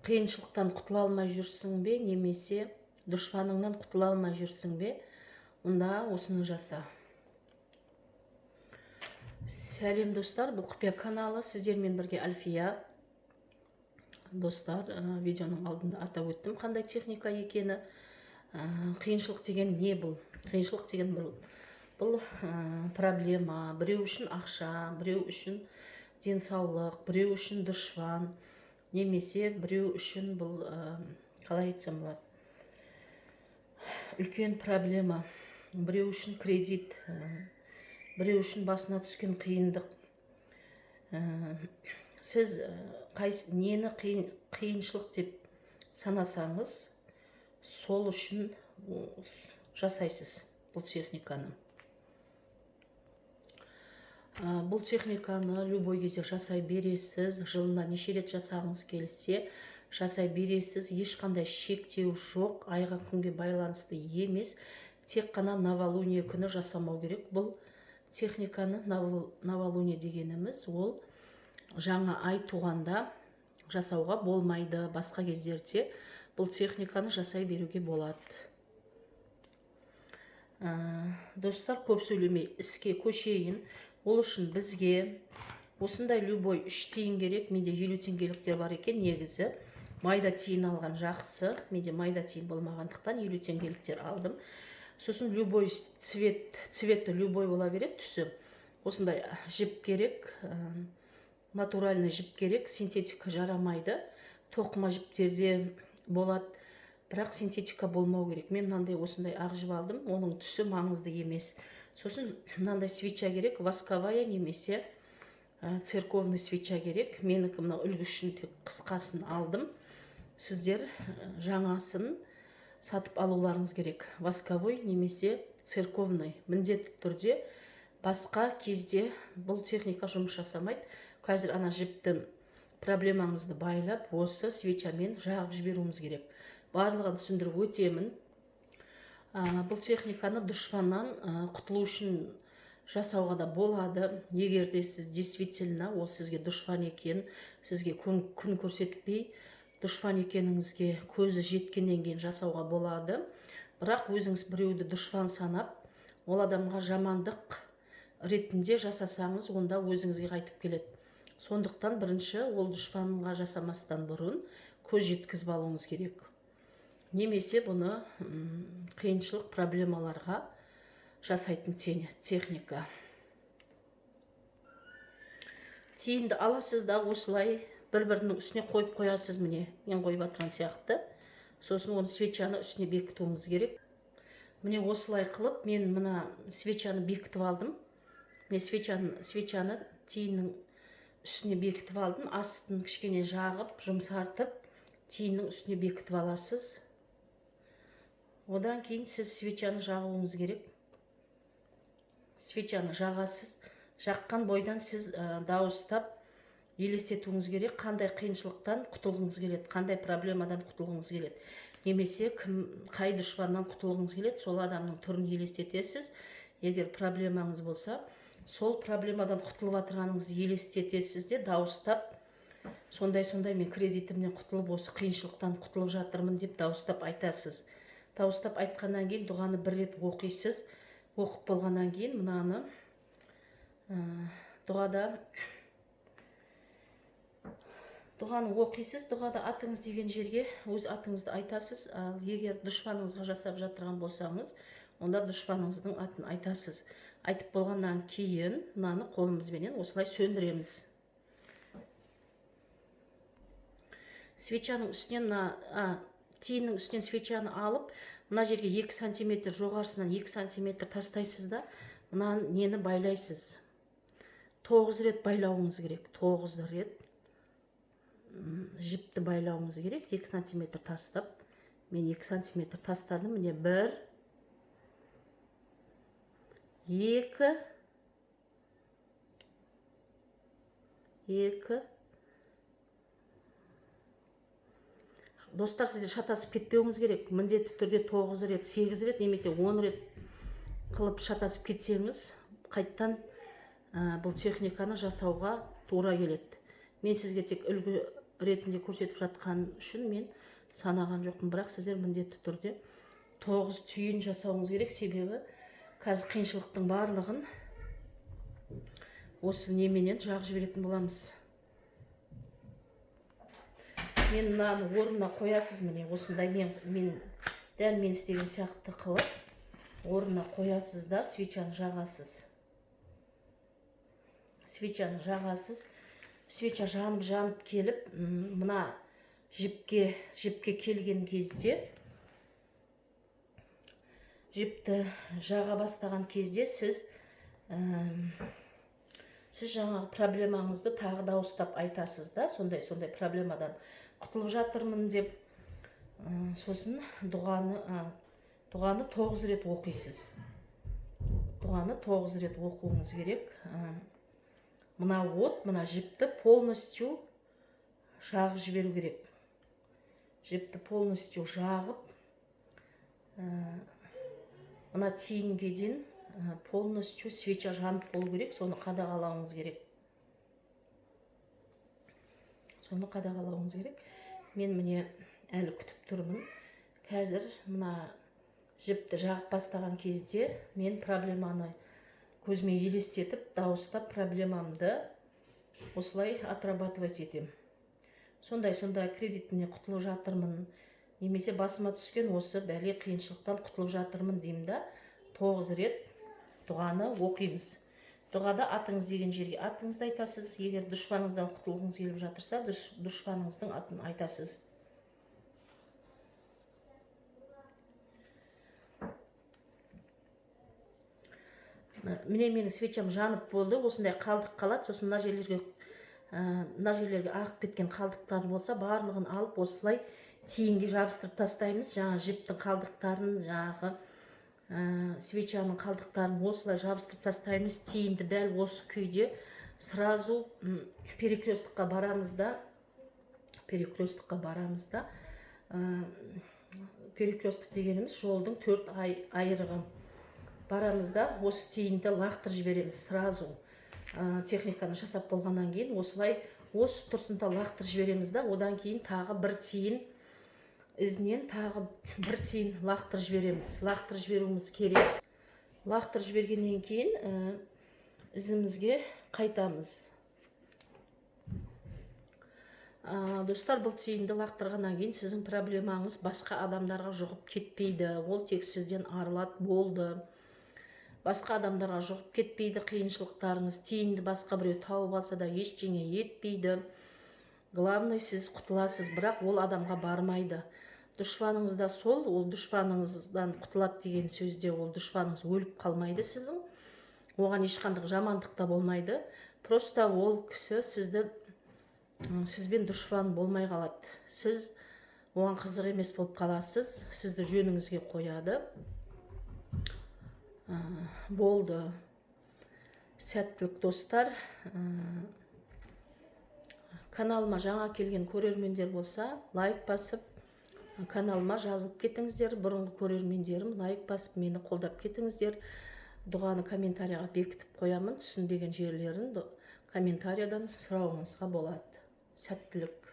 қиыншылықтан құтыла алмай жүрсің бе, немесе дұшпаныңнан құтыла алмай жүрсің бе, онда осыны жаса. Сәлем достар, бұл құпия каналы, сіздермен бірге Альфия. Достар, видеоның алдында атап өттім қандай техника екені. Қиыншылық деген не бұл? Қиыншылық деген бұл проблема. Біреу үшін ақша, біреу үшін денсаулық, біреу үшін дұшпан, немесе біреу үшін бұл қалай айтсам болады, үлкен проблема. Біреу үшін кредит, біреу үшін басына түскен қиындық. Сіз нені қиыншылық деп санасаңыз, сол үшін жасайсыз бұл техниканы. Бұл техниканы любой кезде жасай бересіз, жылына неше рет жасағыңыз келсе жасай бересіз, ешқандай шектеу жоқ, айға күнге байланысты емес, тек қана новолуние күні жасамау керек. Бұл техниканы, новолуние дегеніміз, ол жаңа ай туғанда жасауға болмайды, басқа кездерде бұл техниканы жасай беруге болады. Достар, көп сөйлемей іске көшейін. Ол үшін бізге осындай любой 3 тиын керек. Менде 50 теңгеліктер бар екен. Негізі майда тиын алған жақсы. Менде майда тиын болмағандықтан 50 теңгеліктер алдым. Сосын любой цветі любой бола береді, түсі. Осындай жіп керек, натуральный жіп керек, синтетика жарамайды. Тоқыма жіптерде болады, бірақ синтетика болмау керек. Мен мынандай осындай ақ жіп алдым, оның түсі маңызды емес. Сосын мынандай свеча керек, восковая немесе церковный свеча керек. Менікі мына үлгі үшін тек қысқасын алдым. Сіздер жаңасын сатып алуларыңыз керек. Восковой немесе церковный. Міндетті түрде басқа кезде бұл техника жұмыс жасамайды. Қазір ана жіпті проблемаңызды байлап, осы свечамен жағып жіберуіміз керек. Барлығын түсіндіріп өтемін. Бұл техниканы дұшпаннан құтылу үшін жасауға да болады. Егер де сіз действительно ол сізге дұшпан екен, сізге күн көрсетпей, дұшпан екеніңізге көзі жеткеннен кейін жасауға болады. Бірақ өзіңіз біреуді дұшпан санап, ол адамға жамандық ретінде жасасаңыз, онда өзіңізге қайтып келеді. Сондықтан бірінші ол дұшпанға жасамастан бұрын көз жеткізіп алуыңыз керек. Немесе бұны қиыншылық проблемаларға жасайтын техника. Тиынды аласыз да осылай бір-бірінің үстіне қойып қоясыз, міне, мен қойып атқан сияқты. Сосын оны свечаны үстіне бекітуіміз керек. Міне осылай қылып, мен мына свечаны бекітіп алдым. Мен свечаны тиынның үстіне бекітіп алдым. Астын кішкене жағып, жұмсартып, тиынның үстіне бекітіп аласыз. Одан кейін сіз свечаны жағуыңыз керек. Свечаны жағасыз. Жаққан бойдан сіз дауыстап елестетуіңіз керек. Қандай қиыншылықтан құтылғыңыз келеді, қандай проблемадан құтылғыңыз келеді. Немесе қай дұшпаннан құтылғыңыз келеді, сол адамның түрін елестетесіз. Егер проблемаңыз болса, сол проблемадан құтылып отырғаныңызды елестетесіз де дауыстап, сондай мен кредитімнен құтылып, осы қиыншылықтан құтылып жатырмын деп дауыстап айтасыз. Дауыстап айтқаннан кейін дұғаны бір рет оқисыз. Оқып болғаннан кейін мынаны дұғаны оқисыз. Дұғада атыңыз деген жерге өз атыңызды айтасыз. Ал егер дұшпаныңызға жасап жатырған болсаңыз, онда дұшпаныңыздың атын айтасыз. Айтып болғаннан кейін мынаны қолымызбенен осылай сөндіреміз. Свечаның үстінен, тиынның үстінен свечаны алып, мына жерге 2 сантиметр жоғарысынан 2 сантиметр тастайсыз да, мына нені байлайсыз. 9 рет байлауыңыз керек. 9 рет жіпті байлауыңыз керек. 2 сантиметр тастап, мен 2 сантиметр тастадым. Міне 1, 2, 2. Достар, сіздер шатасып кетпеуіңіз керек. Міндетті түрде 9 рет, 8 рет, немесе 10 рет қылып шатасып кетсеңіз, қайттан бұл техниканы жасауға тура келеді. Мен сізге тек үлгі ретінде көрсетіп жатқан үшін мен санаған жоқпын, бірақ сіздер міндетті түрде 9 түйін жасауыңыз керек. Себебі қазір қиыншылықтың барлығын осы неменен жағып жіберетін боламыз. Мен мынаны орнына қоясыз, міне осындай дәл мен істеген сияқты қылып орнына қоясыз да свечаны жағасыз. Свечаны жағасыз. Свеча жанып келіп, мына жіпке келген кезде, жіпті жаға бастаған кезде сіз жаңағы проблемаңызды тағы дауыстап айтасыз да, сондай проблемадан құтылып жатырмын деп. Сосын дұғаны 9 рет оқисыз. Дұғаны 9 рет оқуыңыз керек. Мына мына жіпті полностью жағып жіберу керек. Жіпті полностью жағып, мына тиынге дейін полностью свеча жанып болу керек. Соны қадағалауыңыз керек. Мен міне әлі күтіп тұрмын. Қазір мына жіпті жағып бастаған кезде мен проблеманы көзіме елестетіп, дауыстап проблемамды осылай отрабатывать етем. Сондай кредитіне құтылып жатырмын, немесе басыма түскен осы бәле қиыншылықтан құтылып жатырмын деймін да, 9 рет дұғаны оқимыз. Дұғада атыңыз деген жерге атыңызды айтасыз. Егер дұшпаныңыздан құтылғыңыз келіп жатырса, дұшпаныңыздың атын айтасыз. Міне менің свечам жанып болды. Осындай қалдық қалады. Сосын мына жерлерге ағып кеткен қалдықтар болса, барлығын алып осылай тиынге жабыстырып тастаймыз. Жаңа жіптің қалдықтарын, жаңағы свечаның қалдықтарын осылай жабыстырып тастаймыз. Тиынды дәл осы күйде сразу перекрестікқа барамыз да, перекрестік дегеніміз жолдың 4 айырығы. Барамыз да, осы тиынды лақтырып жібереміз сразу. Техниканы жасап болғаннан кейін осылай осы тұрсында лақтырып жібереміз да, одан кейін тағы бір тиын ізінен тағы бір тиын лақтырып жібереміз. Лақтырып жіберуіміз керек. Лақтырып жібергеннен кейін ізімізге қайтамыз. Достар, бұл тиынды лақтырғаннан кейін сіздің проблемаңыз басқа адамдарға жұғып кетпейді. Ол тек сізден арылады, болды. Басқа адамдарға жұғып кетпейді қиыншылықтарыңыз. Тиынды басқа біреу тауып алса да ештеңе етпейді. Главное, сіз құтыласыз, бірақ ол адамға бармайды. Дұшпаныңыз да ол дұшпаныңыздан құтылады деген сөзде, ол дұшпаныңыз өліп қалмайды сіздің. Оған ешқандай жамандық та болмайды. Просто ол кісі сізбен дұшпан болмай қалады. Сіз оған қызық емес болып қаласыз, сізді жөніңізге қояды. Болды. Сәттілік, достар. Каналыма жаңа келген көрермендер болса, лайк басып, каналыма жазылып кетіңіздер. Бұрынғы көрермендерім, лайк басып, мені қолдап кетіңіздер. Дұғаны комментарияға бекітіп қоямын. Түсінбеген жерлерін комментариядан сұрауыңызға болады. Сәттілік.